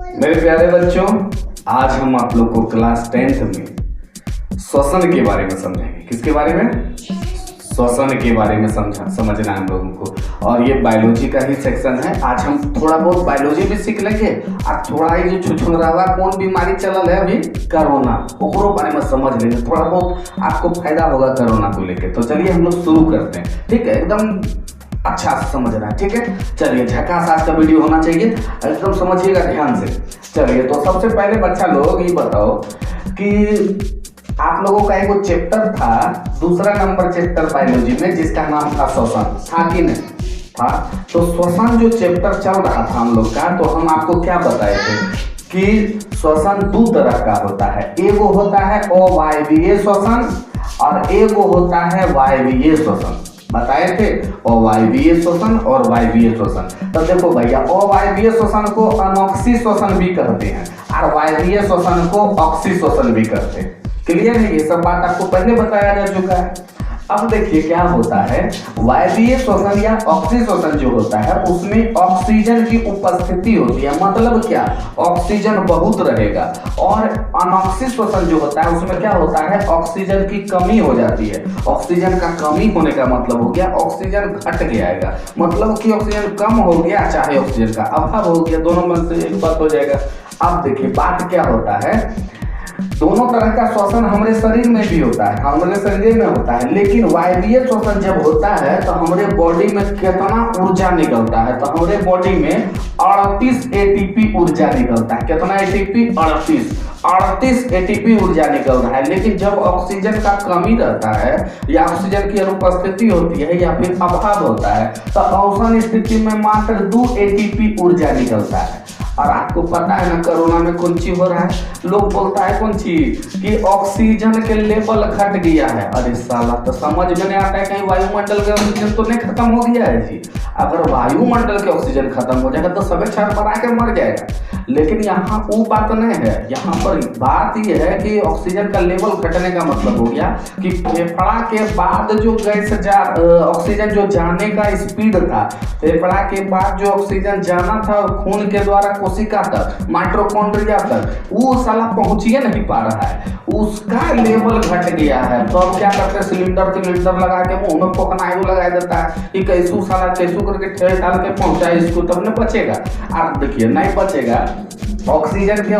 मेरे प्यारे बच्चों, आज हम आप लोग को क्लास 10th में श्वसन के बारे में समझेंगे। किसके बारे में? श्वसन के बारे में समझना है हम लोगों को। और ये बायोलॉजी का ही सेक्शन है। आज हम थोड़ा बहुत बायोलॉजी भी सीख लेंगे और थोड़ा ही जो छुछुंदरावा कौन बीमारी चलल है अभी, कोरोना, ओकरो बारे में समझ लेंगे। थोड़ा बहुत आपको फायदा होगा कोरोना को लेके। तो चलिए हम लोग शुरू करते हैं। ठीक है, एकदम अच्छा से समझना है। ठीक है, चलिए झकास आज का वीडियो होना चाहिए, एकदम समझिएगा ध्यान से। चलिए, तो सबसे पहले बच्चा लोग ये बताओ कि आप लोगों का एक चैप्टर था, दूसरा नंबर चैप्टर बायोलॉजी में, जिसका नाम था श्वसन। था कि नहीं था? तो श्वसन जो चैप्टर चल रहा था हम लोग का, तो हम आपको क्या बताए थे कि श्वसन दो तरह का होता है। एगो होता है अवायवीय श्वसन और एगो होता है वायवीय श्वसन। बताए थे अवायवीय श्वसन और वायवीय श्वसन। तो देखो भैया, अवायवीय श्वसन को अनॉक्सी श्वसन भी कहते हैं और वायवीय श्वसन को ऑक्सी श्वसन भी कहते हैं। क्लियर है? ये सब बात आपको पहले बताया जा चुका है। अब देखिए क्या होता है, वायवीय श्वसन या ऑक्सी श्वसन जो होता है उसमें ऑक्सीजन की उपस्थिति होती है। मतलब क्या? ऑक्सीजन बहुत रहेगा। और अनॉक्सी श्वसन जो होता है उसमें क्या होता है, ऑक्सीजन की कमी हो जाती है। ऑक्सीजन का कमी होने का मतलब हो गया ऑक्सीजन घट गया, मतलब कि ऑक्सीजन कम हो गया, चाहे ऑक्सीजन का अभाव हो गया, दोनों में से एक बात हो जाएगा। अब देखिए बात क्या होता है, दोनों तरह का श्वसन हमारे शरीर में भी होता है, हमारे शरीर में होता है। लेकिन वायवीय श्वसन जब होता है तो हमारे बॉडी में कितना ऊर्जा निकलता है, तो हमारे बॉडी में 38 एटीपी ऊर्जा निकलता है। कितना एटीपी? 38 एटीपी ऊर्जा निकल रहा है। लेकिन जब ऑक्सीजन का कमी रहता है या ऑक्सीजन की अनुपस्थिति होती है या फिर अभाव होता है, तो औसत स्थिति में मात्र 2 एटीपी ऊर्जा निकलता है। और आपको पता है ना कोरोना में कौन चीज हो रहा है, लोग बोलता है कौन चीज कि ऑक्सीजन के लेवल घट गया है। अरे साला, तो समझ में नहीं आता है कहीं वायुमंडल के ऑक्सीजन तो नहीं खत्म हो गया है जी। अगर वायुमंडल के ऑक्सीजन खत्म हो जाएगा तो सब छरपरा के मर जाएगा। लेकिन यहाँ वो बात नहीं है। यहाँ पर बात यह है कि ऑक्सीजन का लेवल घटने का मतलब हो गया कि फेफड़ा के बाद जो गैस ऑक्सीजन जो जाने का स्पीड था, फेफड़ा के बाद जो ऑक्सीजन जाना था खून के द्वारा कोशिका तक, माइटोकॉन्ड्रिया तक, वो साला पहुंचिए नहीं पा रहा है, उसका लेवल घट गया है। तो अब क्या करते हैं, सिलेंडर लगा के मुंह में पोकनाइव लगा देता है कि कैसू साला कैसू करके ठेल डाल के पहुंचाए इसको, तब न बचेगा। आप देखिए नहीं बचेगा। ऑक्सीजन के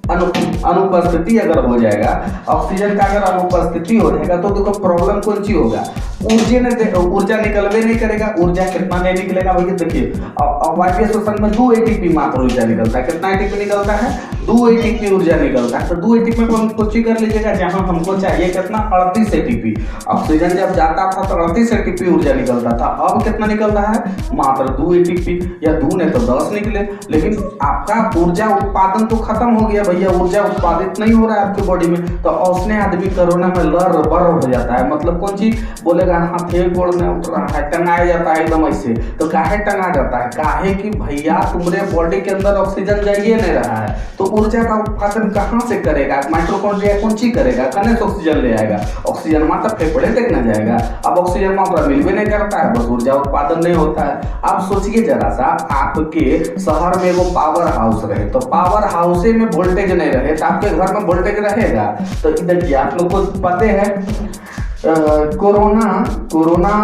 अनुपस्थिति अगर हो जाएगा, ऑक्सीजन का अगर अनुपस्थिति हो जाएगा तो देखो प्रॉब्लम कौन सी होगा, ऊर्जा निकलवे नहीं करेगा। ऊर्जा कितना नहीं निकलेगा भैया? देखिए वायवीय श्वसन में 2 एटीपी मात्र ऊर्जा निकलता है। कितना एटीपी निकलता है? 2 एटीपी ऊर्जा निकलता है। तो 2 एटीपी को हम कोशिश कर लीजिएगा, जहां हमको चाहिए कितना, 38 एटीपी। ऑक्सीजन जब जाता था तो 38 एटीपी ऊर्जा निकलता था। अब कितना निकल रहा है? मात्र 2 एटीपी, या 2 नहीं तो 10 निकले। लेकिन आपका ऊर्जा उत्पादन तो खत्म हो गया भैया, ऊर्जा उत्पादित नहीं हो रहा है आपके बॉडी में। तो औसने आदमी कोरोना में लर बर हो जाता है। मतलब कौन चीज बोलेगा, हाथ एक गोड़ में उठ रहा है, टंगाया जाता है एकदम ऐसे। तो काहे टंगा जाता है? काहे कि भैया तुम्हारे बॉडी के अंदर ऑक्सीजन जाइए नहीं रहा है, तो ऊर्जा का उत्पादन कहाँ से करेगा? माइटोकॉन्ड्रिया कौन चीज करेगा? कहाँ से ऑक्सीजन ले आएगा? ऑक्सीजन मात्र फेफड़े तक न जाएगा। अब ऑक्सीजन मात्रा मिलवे नहीं करता है, बस ऊर्जा उत्पादन नहीं होता है। अब सोचिए जरा सा, आपके शहर में वो पावर हाउस रहे, तो पावर हाउस में वोल्टेज नहीं रहे तो आपके घर में वोल्टेज रहेगा? तो देखिए आप लोग को पता है कोरोना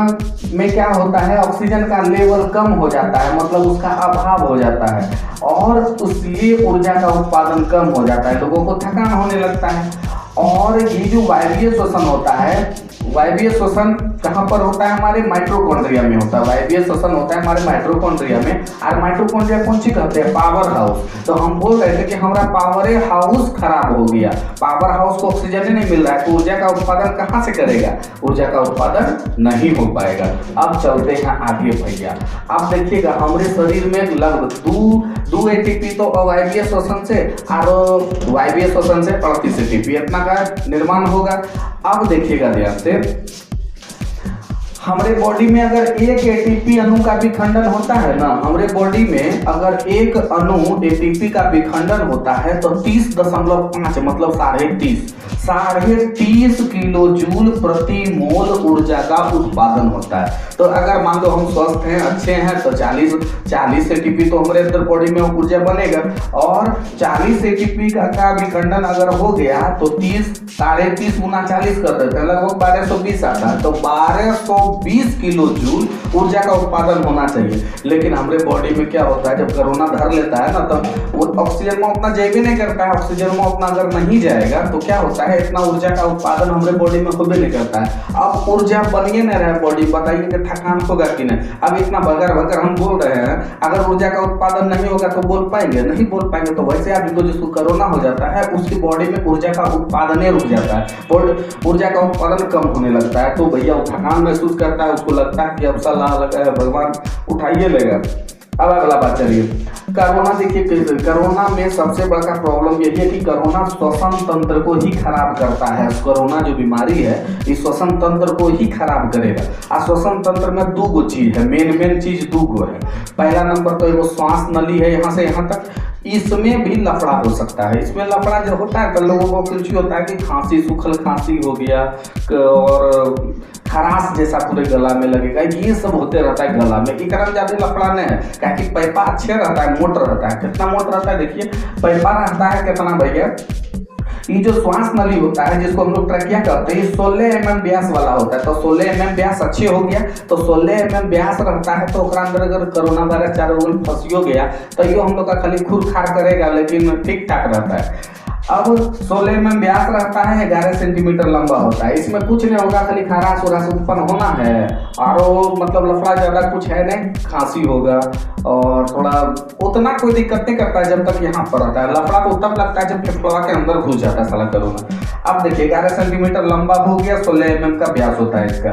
में क्या होता है, ऑक्सीजन का लेवल कम हो जाता है, मतलब उसका अभाव हो जाता है और उसलिए ऊर्जा का उत्पादन कम हो जाता है, लोगों को थकान होने लगता है। और ये जो वायवीय श्वसन होता है, वायवीय श्वसन कहाँ पर होता है? हमारे माइटोकॉन्ड्रिया में होता है। वायवीय श्वसन होता है हमारे माइटोकॉन्ड्रिया में। और माइटोकॉन्ड्रिया कौन सी कहते हैं? Power house. तो हम बोल रहे थे कि हमारा पावर हाउस खराब हो गया, पावर हाउस को ऑक्सीजन ही नहीं मिल रहा है, तो ऊर्जा का उत्पादन कहाँ से करेगा? ऊर्जा का उत्पादन नहीं हो पाएगा। अब चलते हैं आगे भैया। अब देखिएगा हमारे शरीर में लगभग 2 एटीपी तो अवायवीय श्वसन से और वायवीय श्वसन से 38 एटीपी इतना का निर्माण होगा। अब देखिएगा ध्यान से, हमारे बॉडी में अगर एक एटीपी अणु का विखंडन होता है ना, हमारे बॉडी में अगर एक अणु एटीपी का विखंडन होता है तो 30.5 मतलब 30.5 किलो जूल प्रति मोल ऊर्जा का उत्पादन होता है। तो अगर मान लो हम स्वस्थ हैं, अच्छे हैं, तो 40 एटीपी तो हमारे अंदर बॉडी में ऊर्जा बनेगा, और 40 एटीपी का विखंडन अगर हो गया तो 30 गुना 40 कर देते हैं, लगभग 1220 आता है। तो 1220 किलो जूल ऊर्जा का उत्पादन होना चाहिए। लेकिन हमारे बॉडी में क्या होता है, जब कोरोना धर लेता है ना, तब वो ऑक्सीजन में उतना जाए भी नहीं करता है। ऑक्सीजन में उतना अगर नहीं जाएगा तो क्या होता है, इतना ऊर्जा का उत्पादन हमारे बॉडी में खुद भी नहीं करता है। अब ऊर्जा बनिए नहीं रहा बॉडी, बताइए कि थकान होगा कि नहीं। अब इतना भगर भगर हम बोल रहे हैं, अगर ऊर्जा का उत्पादन नहीं होगा तो बोल पाएंगे? नहीं बोल पाएंगे। तो वैसे आदमी को जिसको कोरोना हो जाता है उसकी बॉडी में ऊर्जा का उत्पादन रुक जाता है, ऊर्जा का उत्पादन कम होने लगता है। तो भैया वो थकान महसूस करता है, उसको लगता है कि अब सलाह लगा है, भगवान उठाइए लेगा। अब अगला बात चलिए, कोरोना देखिए, कोरोना में सबसे बड़ा प्रॉब्लम यही है कि कोरोना श्वसन तंत्र को ही खराब करता है। कोरोना जो बीमारी है इस श्वसन तंत्र को ही खराब करेगा। और श्वसन तंत्र में दो गो चीज है, मेन चीज दो गो है। पहला नंबर तो वो श्वास नली है, यहाँ से यहाँ तक, इसमें भी लफड़ा हो सकता है। इसमें लफड़ा जो होता है तो लोगों को कुछ होता है कि खांसी, सूखल खांसी हो गया और खराश जैसा पूरे गला में लगेगा, ये सब होते रहता है गला में। एक कारण ज्यादा लफड़ा नहीं है, क्या कि पैपा अच्छे रहता है, मोट रहता है। कितना मोट रहता है देखिए, पैपा रहता है कितना भैया, ये जो श्वास नली होता है जिसको हम लोग ट्रकिया कहते हैं, 16 mm व्यास वाला होता है। तो 16 mm व्यास अच्छे हो गया तो 16 mm व्यास रहता है, तो अंदर अगर कोरोना वायरस चारों ओर फंसियो गया तो ये हम लोग का खाली खुर खार करेगा, लेकिन ठीक ठाक रहता है। अब 16 mm व्यास रहता है, 11 सेंटीमीटर लंबा होता है। इसमें कुछ नहीं होगा, खाली खराश उराश उत्पन्न होना है, और मतलब लफड़ा ज्यादा कुछ है नहीं, खांसी होगा और थोड़ा उतना कोई दिक्कत नहीं करता है जब तक यहाँ पर रहता है। लफड़ा तो तब लगता है जब फेफड़ा के अंदर घुस जाता है साला कोरोना। अब देखिए 11 सेंटीमीटर लंबा हो गया, 16 mm का व्यास होता है इसका।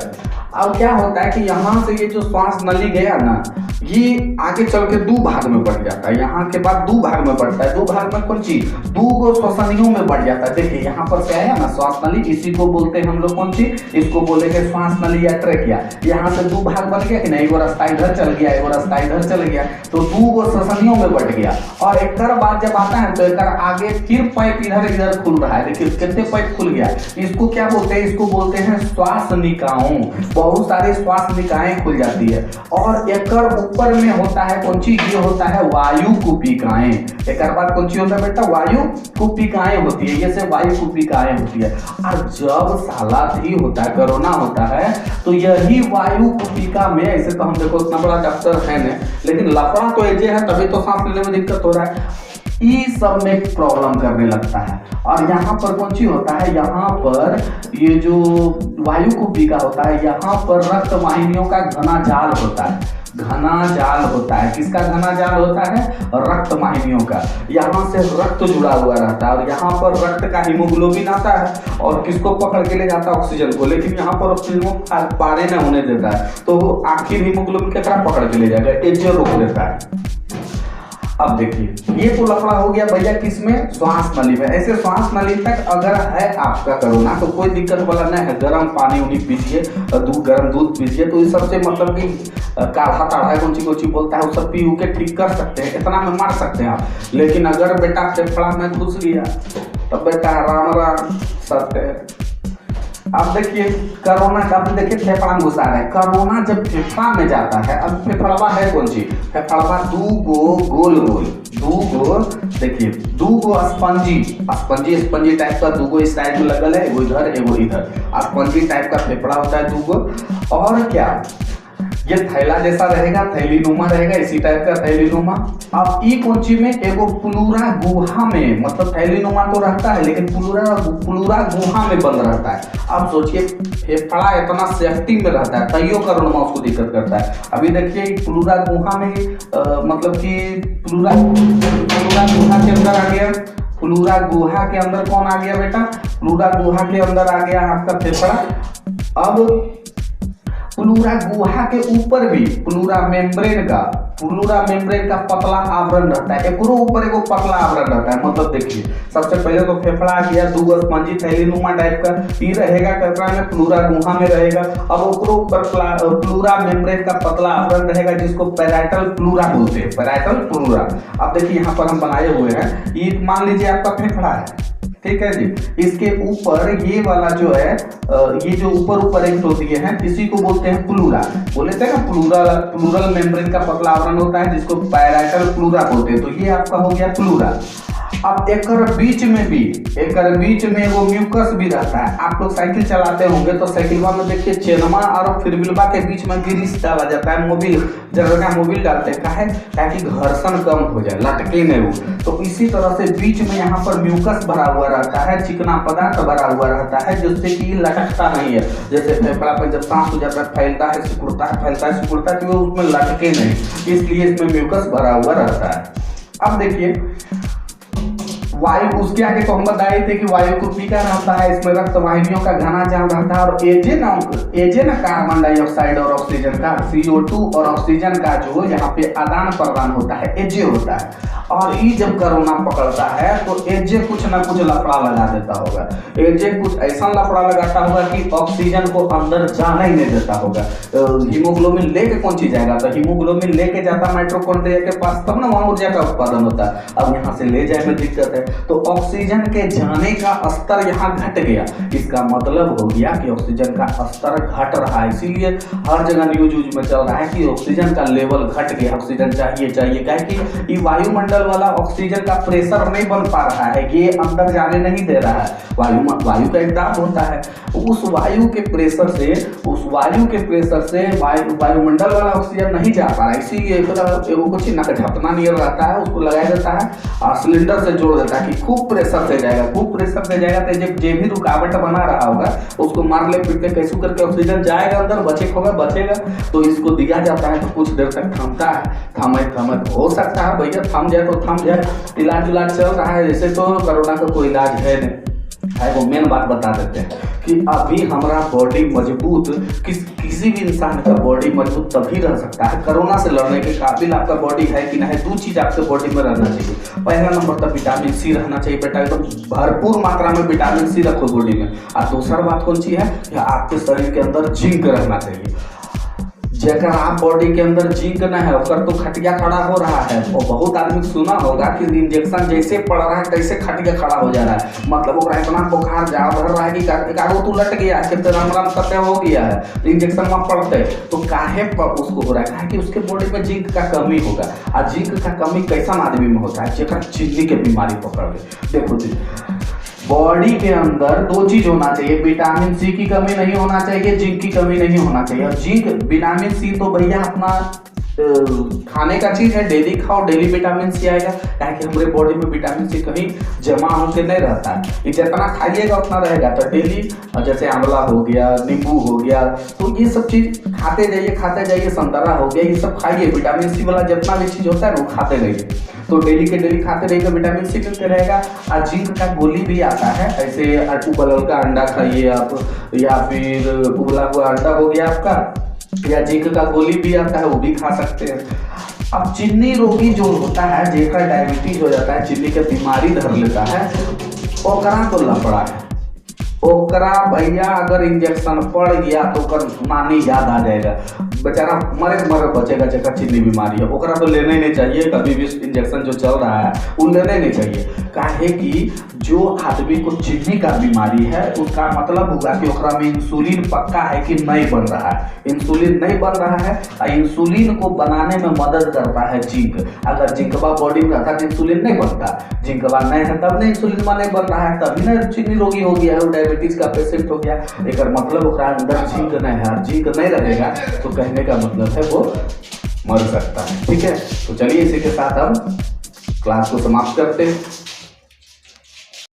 अब क्या होता है कि यहाँ से ये जो श्वास नली गया ना, ये आगे चल के दो भाग में बढ़ जाता है। यहाँ के बाद दो भाग में बढ़ता है। दो भाग में कौन चीज, दो गो श्वसनियों में बढ़ जाता है। देखिए यहाँ पर से आया ना श्वास नली, इसी को बोलते हैं हम लोग कौन चीज, इसको बोलेंगे श्वास नली या ट्रेकिया। यहाँ से दो भाग बन गया कि नहीं, एगो रास्ता इधर चल गया, एगो रास्ता इधर चल गया, तो दो गो श्वसनियों में बढ़ गया। और एक बाद जब आता है तो एक आगे फिर पाइप इधर खुल रहा है। देखिए कितने पाइप खुल गया। इसको क्या बोलते हैं, इसको बोलते हैं श्वास निकायों। बहुत सारे श्वास निकायें खुल जाती है। और एक ऊपर में होता है कौन चीज, ये होता है वायु कुपिकाएं। एक बात कौन सी होता है बेटा, वायु कुपिकाएं होती है, ये से वायु कुपिकाएं होती है। और जब साला भी होता है, कोरोना होता है, तो यही वायु कुपिका में, ऐसे तो हम देखो इतना बड़ा डॉक्टर है नहीं, लेकिन लफड़ा तो ऐसे है, तभी तो सांस लेने में दिक्कत हो रहा है, ये सब में प्रॉब्लम करने लगता है। और यहाँ पर कौन सी होता है, यहाँ पर ये जो वायु कुपिका होता है, यहाँ पर रक्त वाहिनियों का घना जाल होता है। घना जाल होता है, किसका घना जाल होता है, रक्त वाहिनियों का। यहाँ से रक्त जुड़ा हुआ रहता है और यहाँ पर रक्त का हीमोग्लोबिन आता है और किसको पकड़ के ले जाता है, ऑक्सीजन को। लेकिन यहाँ पर ऑक्सीजन को पारे न होने देता है, तो आखिर हीमोग्लोबिन की तरह पकड़ के ले जाएगा, एजे रोक देता है। अब देखिए ये तो लफड़ा हो गया भैया किसमें, श्वास नली में। ऐसे श्वास नली तक अगर है आपका कोरोना तो कोई दिक्कत वाला नहीं है। गर्म पानी उन्हीं पीजिए, गर्म दूध पीजिए, तो ये सबसे मतलब कि काढ़ा ताढ़ा कौन सी बोलता है, वो सब पी के ठीक कर सकते हैं, इतना में मार सकते हैं आप। लेकिन अगर बेटा फेफड़ा में घुस गया तो बेटा राम राम सत्य है। अब देखिए कोरोना का, देखिए फेफड़ा में घुसा रहा है। कोरोना जब फेफड़ा में जाता है, अब फेफड़वा है कौन सी, फेफड़वा दो गो गोल, दो गो, देखिए दो गो स्पंजी टाइप का, दो गो इस साइड में लगल है, एगो इधर एगो इधर, स्पंजी टाइप का फेफड़ा होता है दो गो। और क्या, ये थैला जैसा रहेगा, थैलीनुमा रहेगा, इसी टाइप का थैलीनुमा। अब ई कोची में एगो पुलूरा गुहा में, मतलब थैलीनुमा तो रहता है लेकिन पुलूरा गुहा में बंद रहता है। अब सोचिए फेफड़ा इतना सेफ्टी में रहता है, तैयो कोरोना उसको दिक्कत करता है। अभी देखिए पुलूरा गुहा में मतलब कि पुलूरा गुहा के अंदर आ गया, पुलूरा गुहा के अंदर कौन आ गया बेटा, पुलूरा गुहा के अंदर आ गया आपका फेफड़ा। अब प्लूरा गुहा के ऊपर भी प्लूरा मेम्ब्रेन का पतला आवरण रहता है, एकरो ऊपर एगो पतला आवरण रहता है। मतलब देखिए, सबसे पहले तो फेफड़ा किया, दूगो स्पंजी थैलीनुमा टाइप का ई रहेगा, कटरा में प्लूरा गुहा में रहेगा। अब ओकरो ऊपर प्लूरा मेम्ब्रेन का पतला आवरण रहेगा, जिसको पैराइटल प्लूरा बोलते हैं, पैराइटल प्लूरा। अब देखिए यहाँ पर हम बनाए हुए हैं, ये मान लीजिए आपका फेफड़ा है, ठीक है जी। इसके ऊपर ये वाला जो है, ये जो ऊपर एक तो दिए हैं, इसी को बोलते हैं प्लूरा। बोले थे ना प्लूरल मेम्ब्रेन का पतला आवरण होता है, जिसको पैराइटल प्लूरा बोलते हैं। तो ये आपका हो गया प्लूरा। अब एकर बीच में वो म्यूकस भी रहता है। आप लोग साइकिल चलाते होंगे तो साइकिलवा में देखिए चेनमा और फिरविलवा के बीच में ग्रीस डाला जाता है, मोबिल जगह मोबिल डालते हैं, काहे ताकि घर्षण कम हो जाए, लटके नहीं वो। तो इसी तरह से बीच में यहाँ पर म्यूकस भरा हुआ रहता है, चिकना पदार्थ भरा हुआ रहता है, जिससे कि लटकता नहीं है। जैसे फेफड़ा पर जब सांस हो जाता है, फैलता है सिकुड़ता है कि वो उसमें लटके नहीं, इसलिए इसमें म्यूकस भरा हुआ रहता है। अब देखिए वायु, उसके आगे तो हम बताए थे कि वायु कुप्पिका रहता है, इसमें रक्त वाहिनियों का घना जाम रहता है, और एजे ना कार्बन डाइऑक्साइड और ऑक्सीजन का, CO2 और ऑक्सीजन का जो यहाँ पे आदान प्रदान होता है, एजे होता है। और ये जब कोरोना पकड़ता है तो एजे कुछ ना कुछ लफड़ा लगा देता होगा, एजे कुछ ऐसा लफड़ा लगाता होगा कि ऑक्सीजन को अंदर जाना ही नहीं देता होगा। हीमोग्लोबिन लेके कौन चीज जाएगा, तो हीमोग्लोबिन लेके जाता माइटोकॉन्ड्रिया के पास, तब ना वहां ऊर्जा का उत्पादन होता है। अब यहाँ से ले जाए में दिक्कत है, तो ऑक्सीजन के जाने का स्तर यहाँ घट गया। इसका मतलब हो गया कि ऑक्सीजन का स्तर घट रहा है, इसीलिए हर जगह न्यूज में चल रहा है कि ऑक्सीजन का लेवल घट गया, ऑक्सीजन चाहिए क्या कि ये वायुमंडल वाला ऑक्सीजन का प्रेशर नहीं बन पा रहा है, ये अंदर जाने नहीं दे रहा है। वायु का एक दाब होता है, उस वायु के प्रेशर से वायुमंडल वाला ऑक्सीजन नहीं जा पा रहा है, इसीलिए कुछ ढपना नहीं रहता है, उसको लगाया जाता है और सिलेंडर से जोड़ देता है कि खूब प्रेशर से जाएगा तो जब जे भी रुकावट बना रहा होगा उसको मार ले पीट ले कैसे करके ऑक्सीजन जाएगा अंदर, बचेगा। तो इसको दिया जाता है, तो कुछ देर तक थमता है, थमत हो सकता है भैया थम जाए तो थम जाए। इलाज चल रहा है, जैसे तो कोरोना का कोई इलाज है नहीं है। वो मेन बात बता देते हैं कि अभी हमारा बॉडी मजबूत, किसी भी इंसान का बॉडी मजबूत तभी रह सकता है, कोरोना से लड़ने के काबिल आपका बॉडी है कि नहीं। दो चीज आपके बॉडी में रहना चाहिए, पहला नंबर तो विटामिन सी रहना चाहिए बेटा, एकदम भरपूर मात्रा में विटामिन सी रखो बॉडी में। और दूसरा बात कौन सी है कि आपके शरीर के अंदर जिंक रहना चाहिए। जेकर आप बॉडी के अंदर जिंक न है ओकर तो खटिया खड़ा हो रहा है। और बहुत आदमी सुना होगा कि इंजेक्शन जैसे पड़ रहा है तैसे खटिया खड़ा हो जा रहा है, मतलब वो इतना बुखार जा भर रहा है कि एकागो तो लट गया है, राम करते हो गया है, तो इंजेक्शन वहाँ पड़ते तो काहे पर उसको हो रहा है कि उसके बॉडी में जिंक का कमी होगा। और जिंक का कमी कैसा आदमी में होता है, जेकर चिल्ली के बीमारी पकड़ ले। देखो जी, बॉडी के अंदर दो चीज होना चाहिए, विटामिन सी की कमी नहीं होना चाहिए, जिंक की कमी नहीं होना चाहिए। और जिंक, विटामिन सी तो भैया अपना खाने का चीज है, डेली खाओ, डेली विटामिन सी आएगा, ताकि हमारे बॉडी में विटामिन सी कहीं जमा होकर नहीं रहता है। जितना खाइएगा उतना रहेगा। तो डेली जैसे आंवला हो गया, नींबू हो गया, तो ये सब चीज खाते जाइए, संतरा हो गया, ये सब खाइए। विटामिन सी वाला जितना भी चीज होता है वो खाते रहिए, तो डेली के डेली खाते रहिएगा, विटामिन सी मिलते रहेगा। और जिंक का गोली भी आता है, ऐसे उबला का अंडा खाइए आप, या फिर उबला हुआ अंडा हो गया आपका, या जिंक का गोली भी आता है, वो भी खा सकते हैं। अब चीनी रोगी जो होता है, जेकर डायबिटीज हो जाता है, चीनी की बीमारी धर लेता है, ओकरा तो लफड़ा है। ओकरा भैया अगर इंजेक्शन पड़ गया तो ओकर नानी याद आ जाएगा, बेचारा मरे बचेगा, जेकर चीनी बीमारी है ओकरा तो लेने नहीं चाहिए कभी भी। इंजेक्शन जो चल रहा है वो लेने नहीं चाहिए, काहे कि जो आदमी को चीनी का बीमारी है उसका मतलब होगा कि ओकरा में इंसुलिन पक्का है कि नहीं बन रहा है। इंसुलिन नहीं बन रहा है, और इंसुलिन को बनाने में मदद करता है जिंक। अगर जिंकवा बॉडी में रहता तो इंसुलिन नहीं बनता, जिंकवा नहीं है तब नहीं इंसुलिन नहीं बन रहा है, तभी ना चीनी रोगी हो गया है, डायबिटीज का पेशेंट हो गया। एक मतलब ओकरा अंदर जिंक नहीं है, जिंक नहीं रहेगा तो कहने का मतलब है वो मर सकता है। ठीक है, तो चलिए इसी के साथ हम क्लास को समाप्त करते हैं।